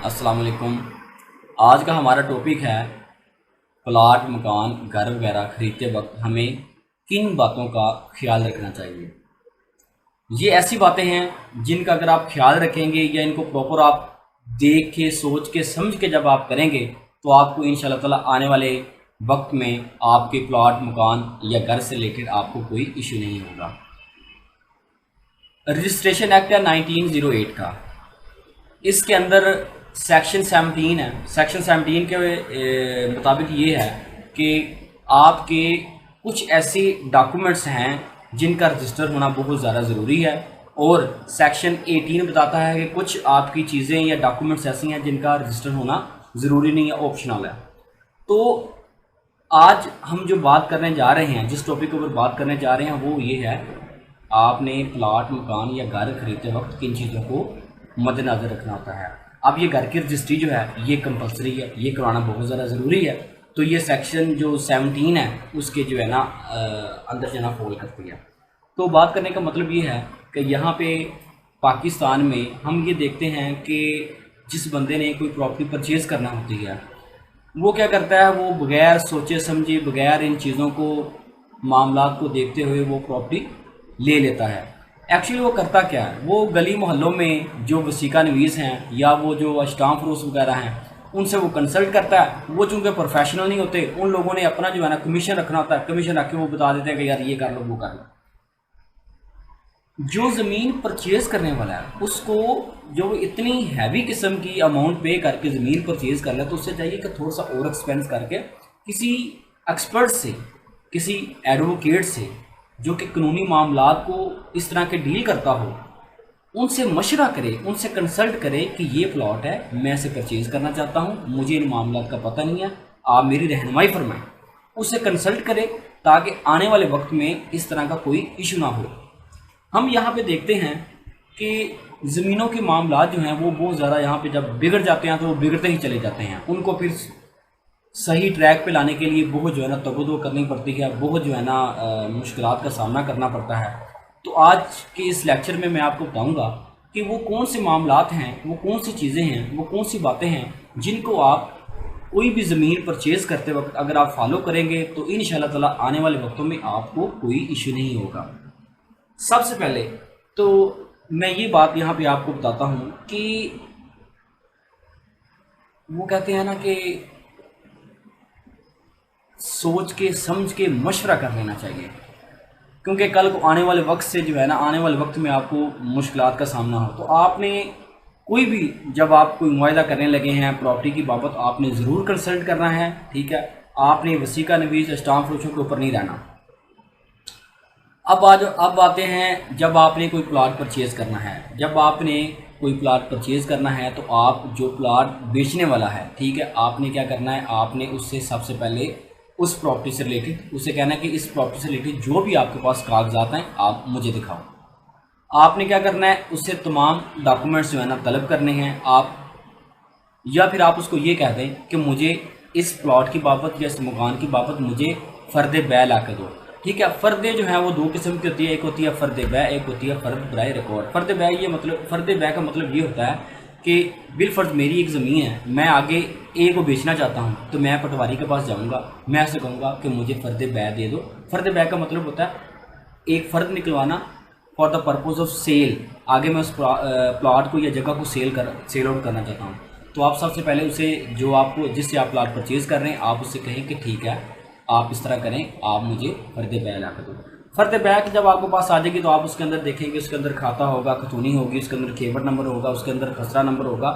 अस्सलाम वालेकुम। आज का हमारा टॉपिक है प्लाट, मकान, घर वगैरह खरीदते वक्त हमें किन बातों का ख्याल रखना चाहिए। ये ऐसी बातें हैं जिनका अगर आप ख्याल रखेंगे या इनको प्रॉपर आप देख के सोच के समझ के जब आप करेंगे तो आपको इंशाल्लाह ताला आने वाले वक्त में आपके प्लाट, मकान या घर से रिलेटेड आपको कोई इशू नहीं होगा। रजिस्ट्रेशन एक्ट है 1908 का। इसके अंदर सेक्शन 17 है। सेक्शन 17 के मुताबिक ये है कि आपके कुछ ऐसे डॉक्यूमेंट्स हैं जिनका रजिस्टर होना बहुत ज़्यादा ज़रूरी है, और सेक्शन 18 बताता है कि कुछ आपकी चीज़ें या डॉक्यूमेंट्स ऐसी हैं जिनका रजिस्टर होना ज़रूरी नहीं है, ऑप्शनल है। तो आज हम जो बात करने जा रहे हैं, जिस टॉपिक के ऊपर बात करने जा रहे हैं वो ये है, आपने प्लाट, मकान या घर खरीदते वक्त किन चीज़ों को मद्देनज़र रखना होता है। अब ये घर की रजिस्ट्री जो है ये कंपलसरी है, ये करवाना बहुत ज़्यादा ज़रूरी है। तो ये सेक्शन जो 17 है उसके जो है ना अंदर जो है ना फॉल करती है। तो बात करने का मतलब ये है कि यहाँ पे पाकिस्तान में हम ये देखते हैं कि जिस बंदे ने कोई प्रॉपर्टी परचेज़ करना होती है वो क्या करता है, वो बगैर सोचे समझे, बगैर इन चीज़ों को, मामलात को देखते हुए वो प्रॉपर्टी ले लेता है। एक्चुअली वो करता क्या है, वो गली मोहल्लों में जो वसीका नवीस हैं या वो जो स्टाम्प फरोश वगैरह हैं उनसे वो कंसल्ट करता है। वो चूँकि प्रोफेशनल नहीं होते, उन लोगों ने अपना जो है ना कमीशन रखना होता है, कमीशन रख के वो बता देते हैं कि यार ये कर लो वो कर लो। जो ज़मीन परचेज़ करने वाला है उसको जो इतनी हैवी किस्म की अमाउंट पे करके ज़मीन परचेज़ कर ले तो उससे चाहिए कि थोड़ा सा और एक्सपेंस करके किसी एक्सपर्ट से, किसी एडवोकेट से जो कि कानूनी मामलात को इस तरह के डील करता हो, उनसे मशवरा करे, उनसे कंसल्ट करे कि ये प्लॉट है, मैं इसे परचेज़ करना चाहता हूँ, मुझे इन मामलात का पता नहीं है, आप मेरी रहनुमाई फरमाएं। उससे कंसल्ट करें ताकि आने वाले वक्त में इस तरह का कोई इशू ना हो। हम यहाँ पे देखते हैं कि ज़मीनों के मामलात जो हैं वो बहुत ज़्यादा यहाँ पे जब बिगड़ जाते हैं तो वो बिगड़ते ही चले जाते हैं। उनको फिर सही ट्रैक पे लाने के लिए बहुत जो है ना तगदो करनी पड़ती है, बहुत जो है ना मुश्किलात का सामना करना पड़ता है। तो आज के इस लेक्चर में मैं आपको बताऊंगा कि वो कौन से मामलात हैं, वो कौन सी चीज़ें हैं, वो कौन सी बातें हैं जिनको आप कोई भी ज़मीन परचेज़ करते वक्त अगर आप फॉलो करेंगे तो इंशाल्लाह ताला आने वाले वक्तों में आपको कोई इशू नहीं होगा। सबसे पहले तो मैं ये बात यहाँ पे आपको बताता हूँ कि वो कहते हैं ना कि सोच के समझ के मशवरा कर लेना चाहिए, क्योंकि कल को आने वाले वक्त से जो है ना, आने वाले वक्त में आपको मुश्किलात का सामना हो। तो आपने कोई भी, जब आप कोई मुआहदा करने लगे हैं प्रॉपर्टी की बाबत, आपने ज़रूर कंसल्ट करना है, ठीक है। आपने वसीका नवीस स्टाम्प फरोशों के ऊपर नहीं रहना। अब आते हैं, जब आपने कोई प्लाट परचेज़ करना है, जब आपने कोई प्लाट परचेज़ करना है तो आप जो प्लाट बेचने वाला है, ठीक है, आपने क्या करना है, आपने उससे सबसे पहले उस प्रॉपर्टी से रिलेटेड उससे कहना है कि इस प्रॉपर्टी से रिलेटेड जो भी आपके पास कागजात हैं आप मुझे दिखाओ। आपने क्या करना है, उससे तमाम डॉक्यूमेंट्स जो है ना तलब करने हैं आप, या फिर आप उसको ये कह दें कि मुझे इस प्लॉट की बाबत या इस मकान की बाबत मुझे फ़र्द बै ला कर दो, ठीक है। फ़र्दे जो हैं वो दो किस्म की होती है, एक होती है फ़र्द बै, एक होती है फ़र्द बराए रिकॉर्ड। फ़र्द बै ये मतलब, फ़र्द बै का मतलब ये होता है कि बिलफर्ज मेरी एक ज़मीन है, मैं आगे ए को बेचना चाहता हूँ तो मैं पटवारी के पास जाऊँगा, मैं ऐसे कहूँगा कि मुझे फ़र्द बै दे दो। फ़र्द बै का मतलब होता है एक फ़र्द निकलवाना for the purpose of sale. आगे मैं उस प्लाट को या जगह को सेल आउट करना चाहता हूँ, तो आप सबसे पहले उसे, जो आपको, जिससे आप प्लाट परचेज़ कर रहे हैं, आप उससे कहें कि ठीक है आप इस तरह करें, आप मुझे फ़र्द बै ला कर दो। फ़र्द बै जब आपके पास आ जाएगी तो आप उसके अंदर देखेंगे, उसके अंदर खाता होगा, खतूनी होगी, उसके अंदर खेवर नंबर होगा, उसके अंदर खसरा नंबर होगा,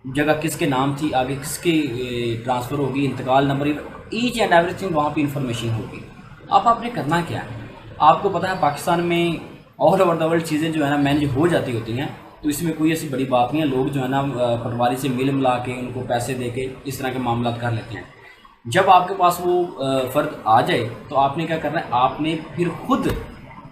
जगह किसके नाम थी, आगे किसके ट्रांसफ़र होगी, इंतकाल नंबर, ईच एंड एवरीथिंग वहाँ पे इंफॉर्मेशन होगी। अब आपने करना क्या है, आपको पता है पाकिस्तान में ऑल ओवर द वर्ल्ड चीज़ें जो है ना मैनेज हो जाती होती हैं, तो इसमें कोई ऐसी बड़ी बात नहीं है। लोग जो है ना पटवारी से मिल मिला के उनको पैसे दे के इस तरह के मामला कर लेते हैं। जब आपके पास वो फ़र्द आ जाए तो आपने क्या करना है, आपने फिर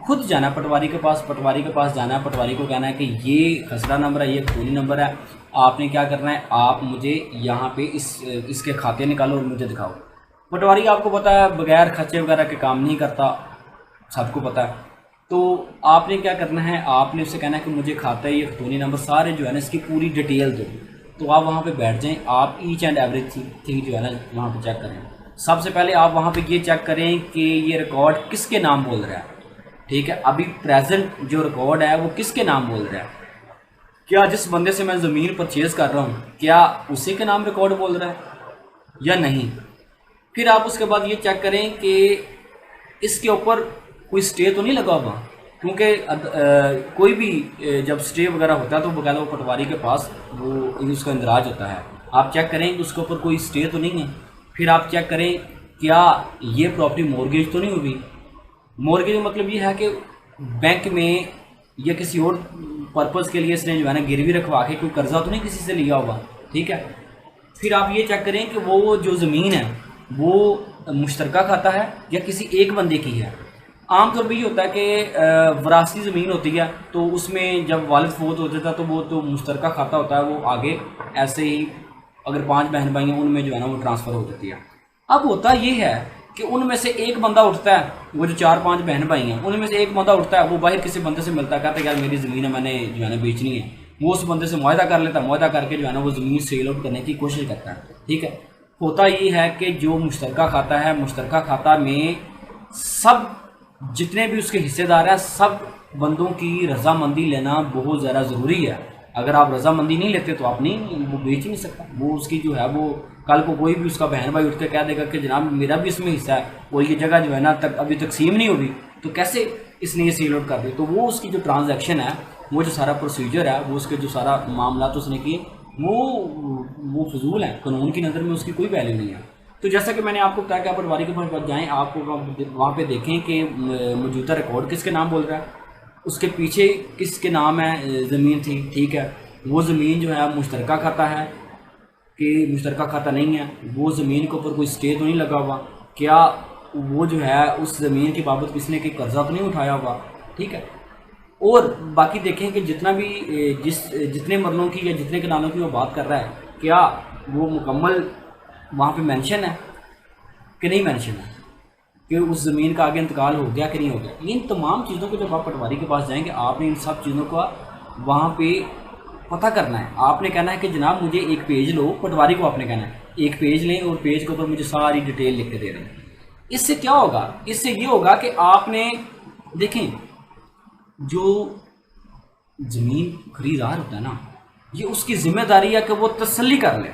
खुद जाना है पटवारी के पास, जाना है, पटवारी को कहना है कि ये खसरा नंबर है, ये खूनी नंबर है। आपने क्या करना है, आप मुझे यहाँ पे इसके खाते निकालो और मुझे दिखाओ। पटवारी आपको पता है बगैर खर्चे वगैरह के काम नहीं करता, सबको पता है। तो आपने क्या करना है, आपने उससे कहना है कि मुझे खाता है, ये खूनी नंबर, सारे जो है ना इसकी पूरी डिटेल दो। तो आप वहाँ पे बैठ जाएं, आप ईच एंड एवरीथिंग जो है ना वहाँ पे चेक करें। सबसे पहले आप वहाँ पे ये चेक करें कि ये रिकॉर्ड किसके नाम बोल रहा है, ठीक है। अभी प्रेजेंट जो रिकॉर्ड है वो किसके नाम बोल रहा है, क्या जिस बंदे से मैं ज़मीन परचेज़ कर रहा हूँ क्या उसी के नाम रिकॉर्ड बोल रहा है या नहीं। फिर आप उसके बाद ये चेक करें कि इसके ऊपर कोई स्टे तो नहीं लगा हुआ, क्योंकि कोई भी जब स्टे वगैरह होता है तो बकायदा वो पटवारी के पास वो उसका इंदराज होता है। आप चेक करें कि उसके ऊपर कोई स्टे तो नहीं है। फिर आप चेक करें क्या ये प्रॉपर्टी मॉर्गेज तो नहीं हुई। मॉर्गेज मतलब ये है कि बैंक में या किसी और पर्पज़ के लिए इसने जो है ना गिरवी रखवा के कोई कर्जा तो नहीं किसी से लिया हुआ, ठीक है। फिर आप ये चेक करें कि वो जो ज़मीन है वो मुश्तरका खाता है या किसी एक बंदे की है। आमतौर पर ये होता है कि वरासती ज़मीन होती है तो उसमें जब वालिद फौत हो जाता है तो वो तो मुश्तरका खाता होता है, वो आगे ऐसे ही अगर 5 बहन भाई हैं उनमें जो है ना वो ट्रांसफ़र हो जाती है। अब होता ये है कि उनमें से एक बंदा उठता है, वो जो 4-5 बहन भाई हैं उनमें से एक बंदा उठता है, वो बाहर किसी बंदे से मिलता है, कहता है यार मेरी ज़मीन है मैंने जो है ना बेचनी है। वो उस बंदे से मुआहदा कर लेता है, मुआहदा करके जो है ना वो ज़मीन सेल आउट करने की कोशिश करता है, ठीक है। होता ये है कि जो मुश्तरका खाता है, मुश्तरका खाता में सब जितने भी उसके हिस्सेदार हैं सब बंदों की रजामंदी लेना बहुत ज़्यादा ज़रूरी है। अगर आप रजामंदी नहीं लेते तो आप नहीं वो बेच नहीं सकता। वो उसकी जो है वो कल को कोई भी उसका बहन भाई उठ के कह देगा कि जनाब मेरा भी इसमें हिस्सा है और ये जगह जो है ना तक अभी तकसीम नहीं होगी तो कैसे इसने ये सील आउट कर दी। तो वो उसकी जो ट्रांजैक्शन है, वो जो सारा प्रोसीजर है, वो उसके जो सारा मामला तो उसने किए वो फजूल है, कानून की नज़र में उसकी कोई वैल्यू नहीं है। तो जैसा कि मैंने आपको बताया कि आप पटवारी के पास जाएँ, आपको वहाँ पे देखें कि मौजूदा रिकॉर्ड किसके नाम बोल रहा है, उसके पीछे किसके नाम है ज़मीन थी, ठीक है। वो ज़मीन जो है मुश्तरका खाता है कि मुश्तरका खाता नहीं है, वो ज़मीन के ऊपर कोई स्टे तो नहीं लगा हुआ, क्या वो जो है उस ज़मीन की बाबत किसने कोई कर्जा तो नहीं उठाया हुआ, ठीक है। और बाकी देखें कि जितना भी जितने मरलों की या जितने कनालों की वो बात कर रहा है, क्या वो मुकम्मल वहाँ पे मेंशन है कि नहीं मेंशन है, कि उस ज़मीन का आगे इंतकाल हो गया कि नहीं हो गया। इन तमाम चीज़ों को जब आप पटवारी के पास जाएंगे आपने इन सब चीज़ों का वहाँ पे पता करना है। आपने कहना है कि जनाब मुझे एक पेज लो, पटवारी को आपने कहना है एक पेज लें और पेज के ऊपर मुझे सारी डिटेल लिख के दे रहे हैं। इससे क्या होगा, इससे ये होगा कि आपने देखें जो ज़मीन खरीदार होता है ना, ये उसकी ज़िम्मेदारी है कि वो तसल्ली कर ले,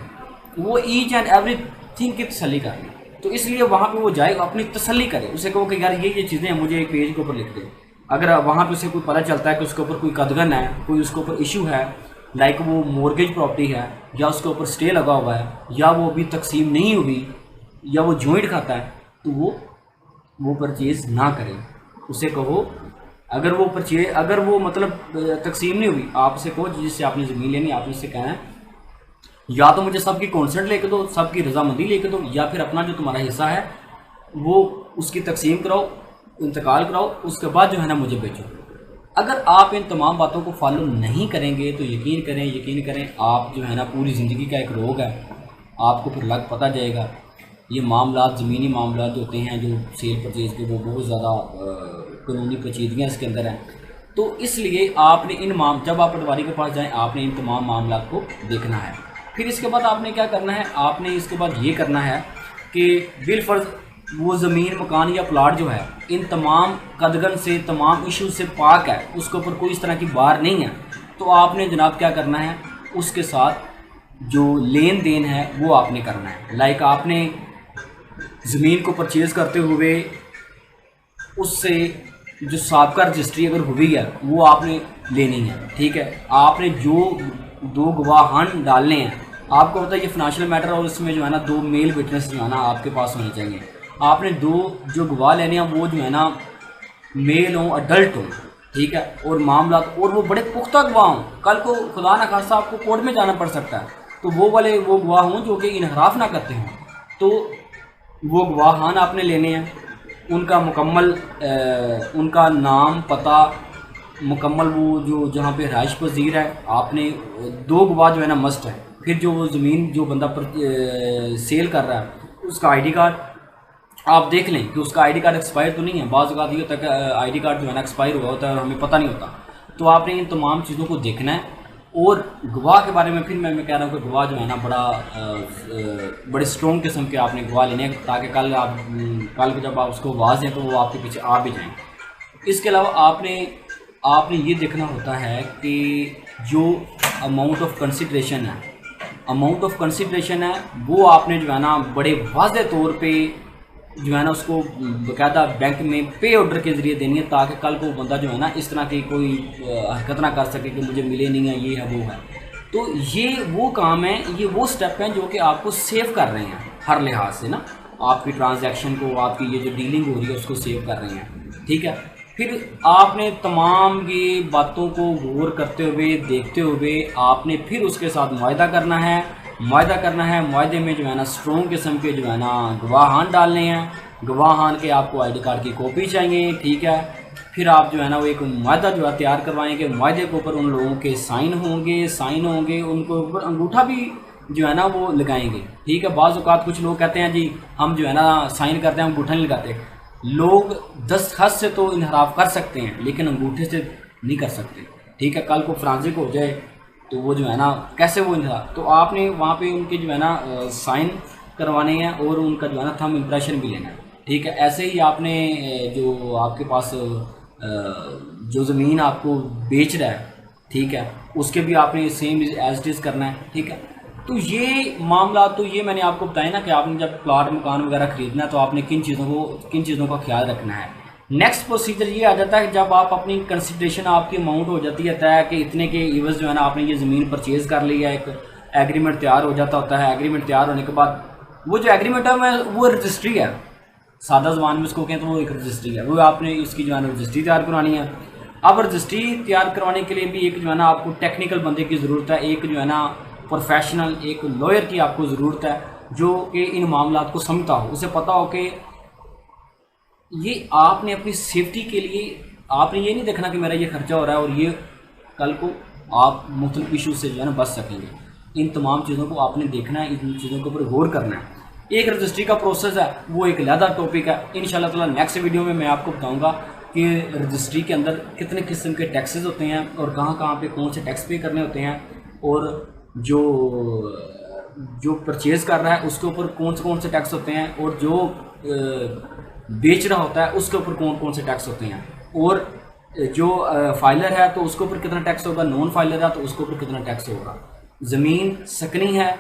वो ईच एंड एवरीथिंग की तसल्ली कर ले। तो इसलिए वहाँ पे वो जाए अपनी तसल्ली करे, उसे कहो कि यार ये चीज़ें हैं मुझे एक पेज के ऊपर लिख दे। अगर वहाँ पे उसे कोई पता चलता है कि उसके ऊपर कोई कदगन है, कोई उसके ऊपर इशू है, लाइक वो मॉर्गेज प्रॉपर्टी है या उसके ऊपर स्टे लगा हुआ है या वो अभी तकसीम नहीं हुई या वो जॉइंट खाता है, तो वो परचेज़ ना करें। उसे कहो अगर वो मतलब तकसीम नहीं हुई, आप उसे कहो जिससे आपने ज़मीन लेनी, आपने उससे कहना है या तो मुझे सबकी कॉन्सेंट लेके दो, सबकी रजामंदी लेके दो, या फिर अपना जो तुम्हारा हिस्सा है वो उसकी तकसीम कराओ, इंतकाल कराओ, उसके बाद जो है ना मुझे बेचो। अगर आप इन तमाम बातों को फॉलो नहीं करेंगे तो यकीन करें आप जो है ना पूरी ज़िंदगी का एक रोग है, आपको फिर लग पता जाएगा। ये मामला ज़मीनी मामला जो होते हैं जो सेल परचेज़ के, वो बहुत ज़्यादा कानूनी पेचीदगियाँ इसके अंदर हैं। तो इसलिए आपने जब आप पटवारी के पास जाएँ आपने इन तमाम मामला को देखना है। फिर इसके बाद आपने क्या करना है, आपने इसके बाद ये करना है कि बिलफर्ज वो ज़मीन मकान या प्लाट जो है इन तमाम कदगन से, तमाम इशू से पाक है, उसके ऊपर कोई इस तरह की बार नहीं है, तो आपने जनाब क्या करना है, उसके साथ जो लेन देन है वो आपने करना है। लाइक आपने ज़मीन को परचेज़ करते हुए उससे जो साबका रजिस्ट्री अगर हुई है वो आपने लेनी है, ठीक है। आपने जो 2 गवाहान डालने हैं, आपको पता है ये फाइनेंशियल मैटर और इसमें जो है ना 2 मेल विटनेस जो है ना आपके पास होने चाहिए। आपने 2 जो गवाह लेने हैं वो जो है ना मेल हों, अडल्ट हों, ठीक है, और मामला और वो बड़े पुख्ता गवाह हों। कल को खुदा ना खास्ता आपको कोर्ट में जाना पड़ सकता है, तो वो गवाह हों जो कि इनहराफ ना करते हों। तो वो गवाहान आपने लेने हैं, उनका मुकम्मल उनका नाम पता मुकम्मल, वो जो जहाँ पे रहाइश पजीर है, आपने 2 गवाह जो है ना मस्ट है। फिर जो वो ज़मीन जो बंदा सेल कर रहा है उसका आईडी कार्ड आप देख लें कि उसका आईडी कार्ड एक्सपायर तो नहीं है। बाज़ औक़ात ये होता है कि आईडी कार्ड जो है ना एक्सपायर हुआ होता है और हमें पता नहीं होता। तो आपने इन तमाम चीज़ों को देखना है और गवाह के बारे में फिर मैं कह रहा हूँ कि गवाह जो है ना बड़े स्ट्रॉन्ग किस्म के आपने गवाह लेने हैं, ताकि कल को जब आप उसको आवाज़ दें तो वो आपके पीछे आ भी जाएँ। इसके अलावा आपने ये देखना होता है कि जो अमाउंट ऑफ कंसिडरेशन है वो आपने जो है ना बड़े वाज़ेह तौर पे जो है ना उसको बाकायदा बैंक में पे ऑर्डर के ज़रिए देनी है, ताकि कल को बंदा जो है ना इस तरह की कोई हरकत ना कर सके कि मुझे मिले नहीं है, ये है वो है। तो ये वो काम है, ये वो स्टेप हैं जो कि आपको सेव कर रहे हैं हर लिहाज से ना, आपकी ट्रांजैक्शन को, आपकी ये जो डीलिंग हो रही है उसको सेव कर रहे हैं, ठीक है। फिर आपने तमाम ये बातों को गौर करते हुए, देखते हुए आपने फिर उसके साथ मुआहदा करना है। मुआहदे में जो है ना स्ट्रॉन्ग किस्म के जो है ना गवाहान डालने हैं। गवाहान के आपको आईडी कार्ड की कॉपी चाहिए, ठीक है। फिर आप जो है ना वो एक मुआहदा जो है तैयार करवाएंगे। मुआहदे के ऊपर उन लोगों के साइन होंगे, उनके ऊपर अंगूठा भी जो है ना वो लगाएंगे, ठीक है। बाज़ औक़ात कुछ लोग कहते हैं जी हम जो है ना साइन करते हैं, अंगूठा नहीं लगाते। लोग दस्तखत से तो इनहराफ कर सकते हैं लेकिन अंगूठे से नहीं कर सकते, ठीक है। कल को फ्रांसिक हो जाए तो वो जो है ना कैसे वो इनहराफ, तो आपने वहाँ पे उनके जो है ना साइन करवाने हैं और उनका जो है ना थंब इम्प्रेशन भी लेना है, ठीक है। ऐसे ही आपने जो आपके पास जो ज़मीन आपको बेच रहा है, ठीक है, उसके भी आपने सेम एज इट इज़ करना है, ठीक है। तो ये मामला तो ये मैंने आपको बताया ना कि आपने जब प्लाट मकान वगैरह ख़रीदना है तो आपने किन चीज़ों का ख्याल रखना है। नेक्स्ट प्रोसीजर ये आ जाता है जब आप अपनी कंसिडरेशन आपकी अमाउंट हो जाती है तय कि इतने के इवज़ जो है ना आपने ये ज़मीन परचेज़ कर ली है, एक एग्रीमेंट तैयार हो जाता होता है। एग्रीमेंट तैयार होने के बाद वो जो एग्रीमेंट है वो रजिस्ट्री है, सादा ज़बान में उसको कहें तो वो एक रजिस्ट्री है, वो आपने इसकी जो है ना रजिस्ट्री तैयार करवानी है। अब रजिस्ट्री तैयार करवाने के लिए भी एक जो है ना आपको टेक्निकल बंदे की ज़रूरत है, एक जो है ना प्रोफेशनल, एक लॉयर की आपको ज़रूरत है जो कि इन मामलात को समझता हो, उसे पता हो कि ये आपने अपनी सेफ्टी के लिए आपने ये नहीं देखना कि मेरा ये खर्चा हो रहा है और ये कल को आप मुख्तलिफ इशू से जो है ना बच सकेंगे। इन तमाम चीज़ों को आपने देखना है, इन चीज़ों के ऊपर गौर करना है। एक रजिस्ट्री का प्रोसेस है, वो एक अलहदा टॉपिक है। इंशाल्लाह ताला नेक्स्ट वीडियो में मैं आपको बताऊँगा कि रजिस्ट्री के अंदर कितने किस्म के टैक्सेस होते हैं और कहाँ पे कौन से टैक्स पे करने होते हैं, और जो परचेज़ कर रहा है उसके ऊपर कौन से टैक्स होते हैं, और जो बेच रहा होता है उसके ऊपर कौन से टैक्स होते हैं, और जो फाइलर है तो उसके ऊपर कितना टैक्स होगा, नॉन फाइलर है तो उसके ऊपर कितना टैक्स होगा, ज़मीन सकनी है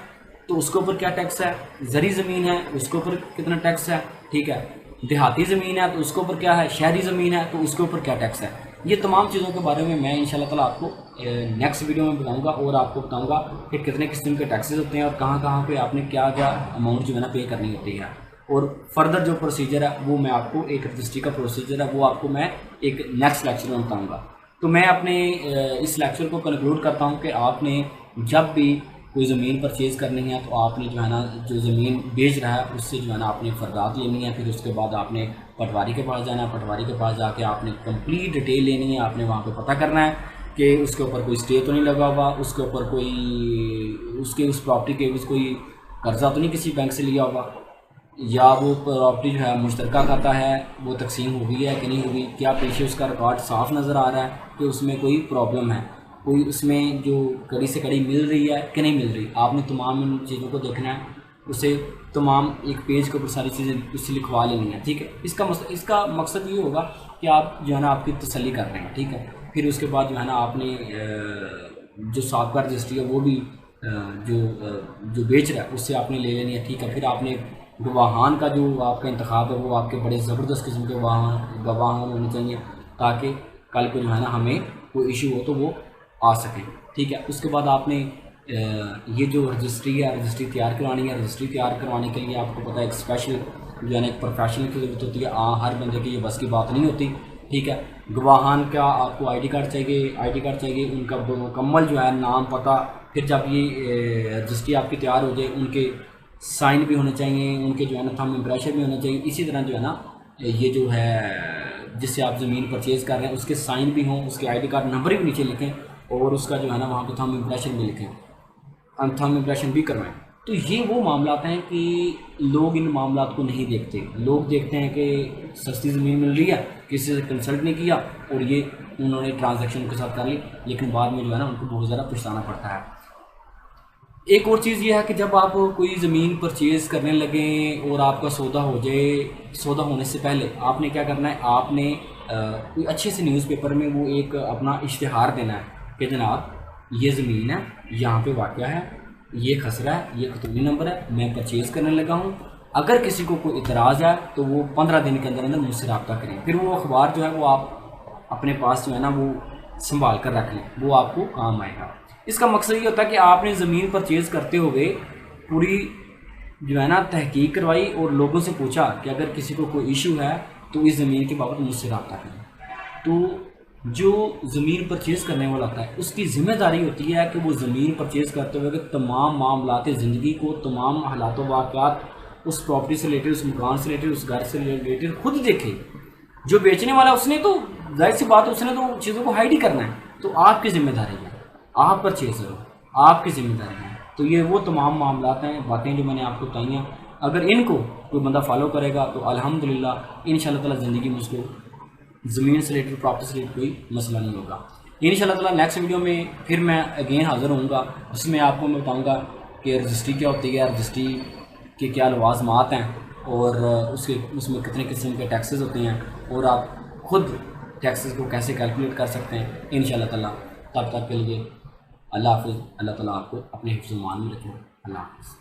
तो उसके ऊपर क्या टैक्स है, ज़री ज़मीन है उसके ऊपर कितना टैक्स है, ठीक है, देहाती ज़मीन है तो उसके ऊपर क्या है, शहरी ज़मीन है तो उसके ऊपर क्या टैक्स है। ये तमाम चीज़ों के बारे में मैं इंशाल्लाह ताला आपको नेक्स्ट वीडियो में बताऊंगा और आपको बताऊंगा कि कितने किस्म के टैक्सेस होते हैं और कहाँ पे आपने क्या अमाउंट जो है ना पे करनी होती है। और फर्दर जो प्रोसीजर है वो मैं आपको, एक रजिस्ट्री का प्रोसीजर है वो आपको मैं एक नेक्स्ट लेक्चर में बताऊँगा। तो मैं अपने इस लेक्चर को कंक्लूड करता हूँ कि आपने जब भी कोई ज़मीन परचेज़ करनी है तो आपने जो है ना जो ज़मीन बेच रहा है उससे जो है ना आपने फर्दात लेनी है। फिर उसके बाद आपने पटवारी के पास जाना है, पटवारी के पास जाके आपने कंप्लीट डिटेल लेनी है। आपने वहाँ पे पता करना है कि उसके ऊपर कोई स्टे तो नहीं लगा हुआ, उसके ऊपर कोई उस प्रॉपर्टी के कोई कर्जा तो नहीं किसी बैंक से लिया होगा, या वो प्रॉपर्टी जो है मुश्तरका खाता है वो तकसीम हो गई है कि नहीं हुई, क्या पीछे उसका रिकॉर्ड साफ़ नज़र आ रहा है कि उसमें कोई प्रॉब्लम है, कोई उसमें जो कड़ी से कड़ी मिल रही है कि नहीं मिल रही। आपने तमाम इन चीज़ों को देखना है, उसे तमाम एक पेज के ऊपर सारी चीज़ें उससे लिखवा लेनी है, ठीक है। इसका मकसद ये होगा कि आप जो है ना आपकी तसल्ली कर रहे हैं, ठीक है। फिर उसके बाद जो है ना आपने जो साबका रजिस्ट्री है वो भी जो बेच रहा है उससे आपने ले लेनी है, ठीक है। फिर आपने गवाहान का जो आपका इंतखाब है वो आपके बड़े ज़बरदस्त किस्म के गवाहान होने चाहिए ताकि कल को जो है ना हमें कोई इशू हो तो वो आ सकें, ठीक है। उसके बाद आपने ये जो रजिस्ट्री है, रजिस्ट्री तैयार करवानी है। रजिस्ट्री तैयार करवाने के लिए आपको पता है एक स्पेशल जो है ना एक प्रोफेशनल की ज़रूरत होती है। हर बंदे की ये बस की बात नहीं होती, ठीक है। गवाहान का आपको आईडी कार्ड चाहिए, उनका मुकम्मल जो है नाम पता। फिर जब ये रजिस्ट्री आपकी तैयार हो जाए उनके साइन भी होने चाहिए, उनके जो है ना थंब इम्प्रेशन भी होने चाहिए। इसी तरह जो है ना ये जो है जिससे आप ज़मीन परचेज़ कर रहे हैं उसके साइन भी हों, उसके आईडी कार्ड नंबर भी नीचे लिखें और उसका जो है ना वहाँ पे थंब इम्प्रेशन भी लिखें, थंब इम्प्रेशन भी करवाएं। तो ये वो मामलात हैं कि लोग इन मामलात को नहीं देखते। लोग देखते हैं कि सस्ती ज़मीन मिल रही है, किसी से कंसल्ट नहीं किया और ये उन्होंने ट्रांजैक्शन के साथ कर ली, लेकिन बाद में जो है ना उनको बहुत ज़्यादा पछताना पड़ता है। एक और चीज़ ये है कि जब आप कोई ज़मीन परचेज़ करने लगें और आपका सौदा हो जाए, सौदा होने से पहले आपने क्या करना है, आपने कोई अच्छे से न्यूज़पेपर में वो एक अपना इश्तिहार देना है कि जनाब ये ज़मीन है, यहाँ पे वाक़या है, ये खसरा है, ये खतूनी नंबर है, मैं परचेज़ करने लगा हूँ। अगर किसी को कोई इतराज़ है तो वो 15 दिन के अंदर अंदर मुझसे रब्ता करें। फिर वो अखबार जो है वो आप अपने पास जो है ना वो संभाल कर रख लें, वो आपको काम आएगा। इसका मकसद ये होता है कि आपने ज़मीन परचेज़ करते हुए पूरी जो है ना तहकीक करवाई और लोगों से पूछा कि अगर किसी को कोई इशू है तो इस ज़मीन के बाबत मुझसे रब्ता करें। तो जो ज़मीन परचेज़ करने वाला होता है उसकी ज़िम्मेदारी होती है कि वो ज़मीन परचेज़ करते हुए तमाम मामलात ज़िंदगी को, तमाम हालात वाक़यात उस प्रॉपर्टी से रिलेटेड, उस मकान से रिलेटेड, उस घर से रिलेटेड खुद देखे। जो बेचने वाला उसने तो जाहिर सी बात है उसने तो चीज़ों को हाइड ही करना है, तो आपकी ज़िम्मेदारी है, आप परचेज़ करो, आपकी ज़िम्मेदारी है। तो ये वो तमाम मामलात हैं, बातें जो मैंने आपको बताई हैं, अगर इनको कोई बंदा फॉलो करेगा तो अल्हम्दुलिल्लाह इंशाअल्लाह ताला ज़िंदगी में उसको ज़मीन से रिलेटेड, प्रॉपर्टी से रिलेटेड कोई मसला नहीं होगा। इंशाअल्लाह ताला नेक्स्ट वीडियो में फिर मैं अगेन हाज़िर होऊंगा, उसमें आपको मैं बताऊँगा कि रजिस्ट्री क्या होती है, रजिस्ट्री के क्या लवाज़मात हैं और उसमें कितने किस्म के टैक्सेस होते हैं और आप खुद टैक्सेस को कैसे कैलकुलेट कर सकते हैं इंशाअल्लाह ताला। तब तक के लिए अल्लाह हाफ़िज़। अल्लाह ताला आपको अपने हिफ्ज़-ओ-मान में रखें। अल्लाह हाफ़िज़।